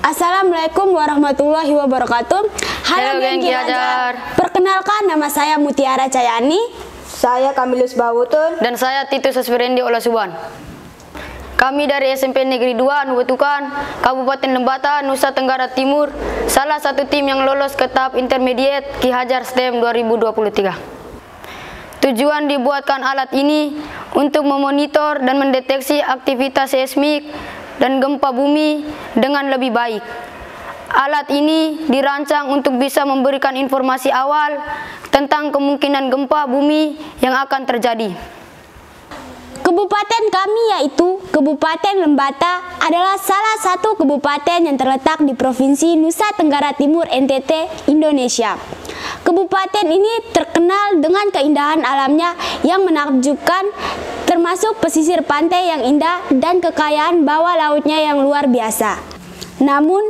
Assalamualaikum warahmatullahi wabarakatuh. Halo geng Ki Hajar. Perkenalkan, nama saya Mutiara Cayani. Saya Kamilus Bawutun. Dan saya Titus Asfirendi Olasuban. Kami dari SMP Negeri 2 Nuwetukan, Kabupaten Lembata, Nusa Tenggara Timur, salah satu tim yang lolos ke tahap intermediate Ki Hajar STEM 2023. Tujuan dibuatkan alat ini untuk memonitor dan mendeteksi aktivitas seismik dan gempa bumi dengan lebih baik. Alat ini dirancang untuk bisa memberikan informasi awal tentang kemungkinan gempa bumi yang akan terjadi. Kabupaten kami yaitu Kabupaten Lembata adalah salah satu kabupaten yang terletak di Provinsi Nusa Tenggara Timur NTT, Indonesia. Kabupaten ini terkenal dengan keindahan alamnya yang menakjubkan, termasuk pesisir pantai yang indah dan kekayaan bawah lautnya yang luar biasa. Namun,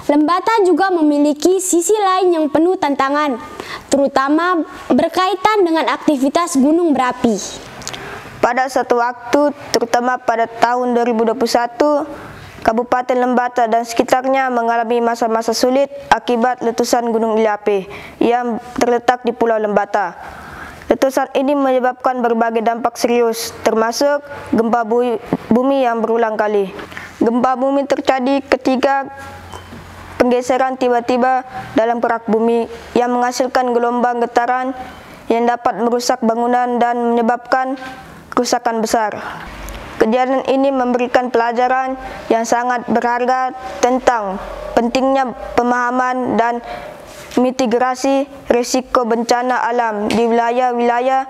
Lembata juga memiliki sisi lain yang penuh tantangan, terutama berkaitan dengan aktivitas gunung berapi. Pada suatu waktu, terutama pada tahun 2021, Kabupaten Lembata dan sekitarnya mengalami masa-masa sulit akibat letusan Gunung Ilape yang terletak di Pulau Lembata. Letusan ini menyebabkan berbagai dampak serius, termasuk gempa bumi yang berulang kali. Gempa bumi terjadi ketika penggeseran tiba-tiba dalam kerak bumi yang menghasilkan gelombang getaran yang dapat merusak bangunan dan menyebabkan kerusakan besar. Kejadian ini memberikan pelajaran yang sangat berharga tentang pentingnya pemahaman dan mitigasi risiko bencana alam di wilayah-wilayah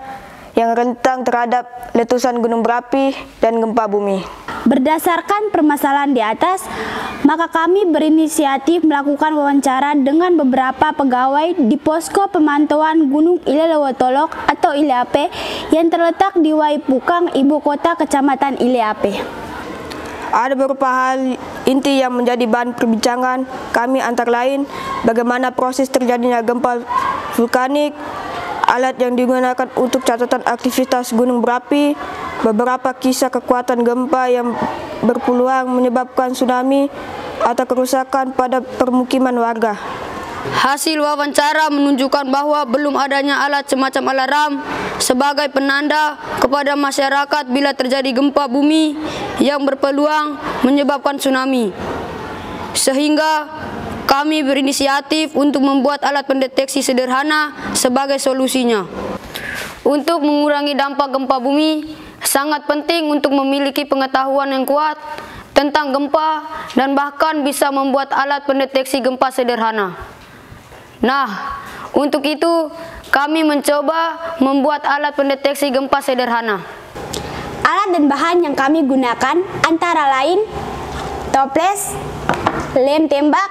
yang rentan terhadap letusan gunung berapi dan gempa bumi. Berdasarkan permasalahan di atas, maka kami berinisiatif melakukan wawancara dengan beberapa pegawai di posko pemantauan Gunung Ilelewotolok atau Ileape yang terletak di Waipukang, ibu kota Kecamatan Ileape. Ada beberapa hal inti yang menjadi bahan perbincangan kami, antara lain bagaimana proses terjadinya gempa vulkanik, alat yang digunakan untuk catatan aktivitas gunung berapi, beberapa kisah kekuatan gempa yang berpeluang menyebabkan tsunami atau kerusakan pada permukiman warga. Hasil wawancara menunjukkan bahwa belum adanya alat semacam alarm sebagai penanda kepada masyarakat bila terjadi gempa bumi yang berpeluang menyebabkan tsunami. Sehingga kami berinisiatif untuk membuat alat pendeteksi sederhana sebagai solusinya. Untuk mengurangi dampak gempa bumi, sangat penting untuk memiliki pengetahuan yang kuat tentang gempa dan bahkan bisa membuat alat pendeteksi gempa sederhana. Nah, untuk itu kami mencoba membuat alat pendeteksi gempa sederhana. Alat dan bahan yang kami gunakan antara lain toples, lem tembak,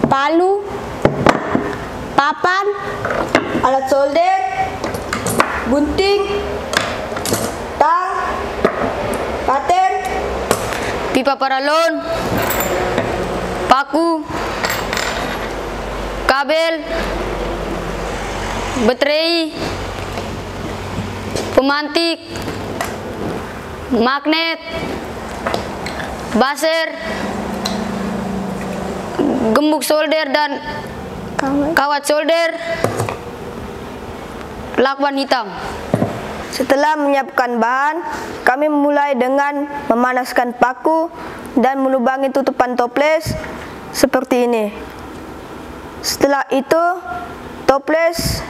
palu, papan, Alat solder, gunting, tang, paten, Pipa paralon, paku, kabel, baterai, pemantik, magnet, baser, gembok solder dan kawat solder, lakban hitam. Setelah menyiapkan bahan, kami mulai dengan memanaskan paku dan melubangi tutupan toples seperti ini. Setelah itu, toples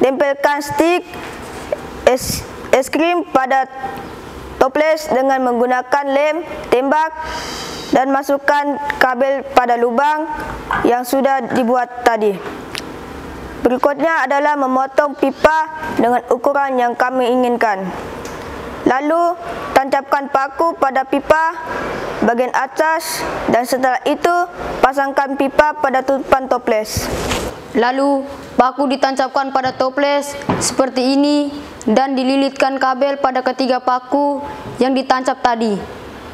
tempelkan stik es krim pada toples dengan menggunakan lem tembak dan masukkan kabel pada lubang yang sudah dibuat tadi. Berikutnya adalah memotong pipa dengan ukuran yang kami inginkan. Lalu, tancapkan paku pada pipa bagian atas dan setelah itu pasangkan pipa pada tutupan toples. Lalu, paku ditancapkan pada toples seperti ini dan dililitkan kabel pada ketiga paku yang ditancap tadi.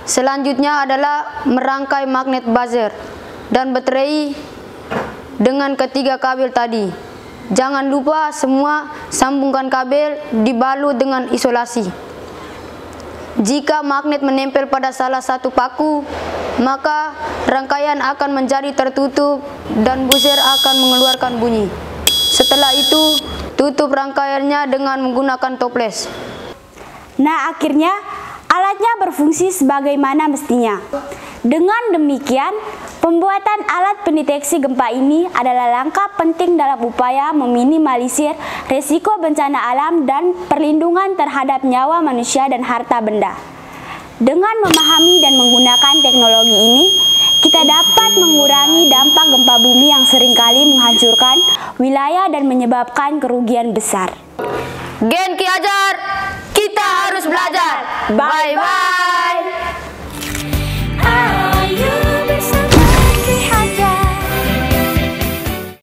Selanjutnya adalah merangkai magnet buzzer dan baterai dengan ketiga kabel tadi. Jangan lupa semua sambungkan kabel dibalut dengan isolasi. Jika magnet menempel pada salah satu paku, maka rangkaian akan menjadi tertutup dan buzzer akan mengeluarkan bunyi. Setelah itu, tutup rangkaiannya dengan menggunakan toples. Nah, akhirnya alatnya berfungsi sebagaimana mestinya. Dengan demikian, pembuatan alat pendeteksi gempa ini adalah langkah penting dalam upaya meminimalisir risiko bencana alam dan perlindungan terhadap nyawa manusia dan harta benda. Dengan memahami dan menggunakan teknologi ini, kita dapat mengurangi dampak gempa bumi yang seringkali menghancurkan wilayah dan menyebabkan kerugian besar. Gen Ki Hajar, kita harus belajar. Bye-bye.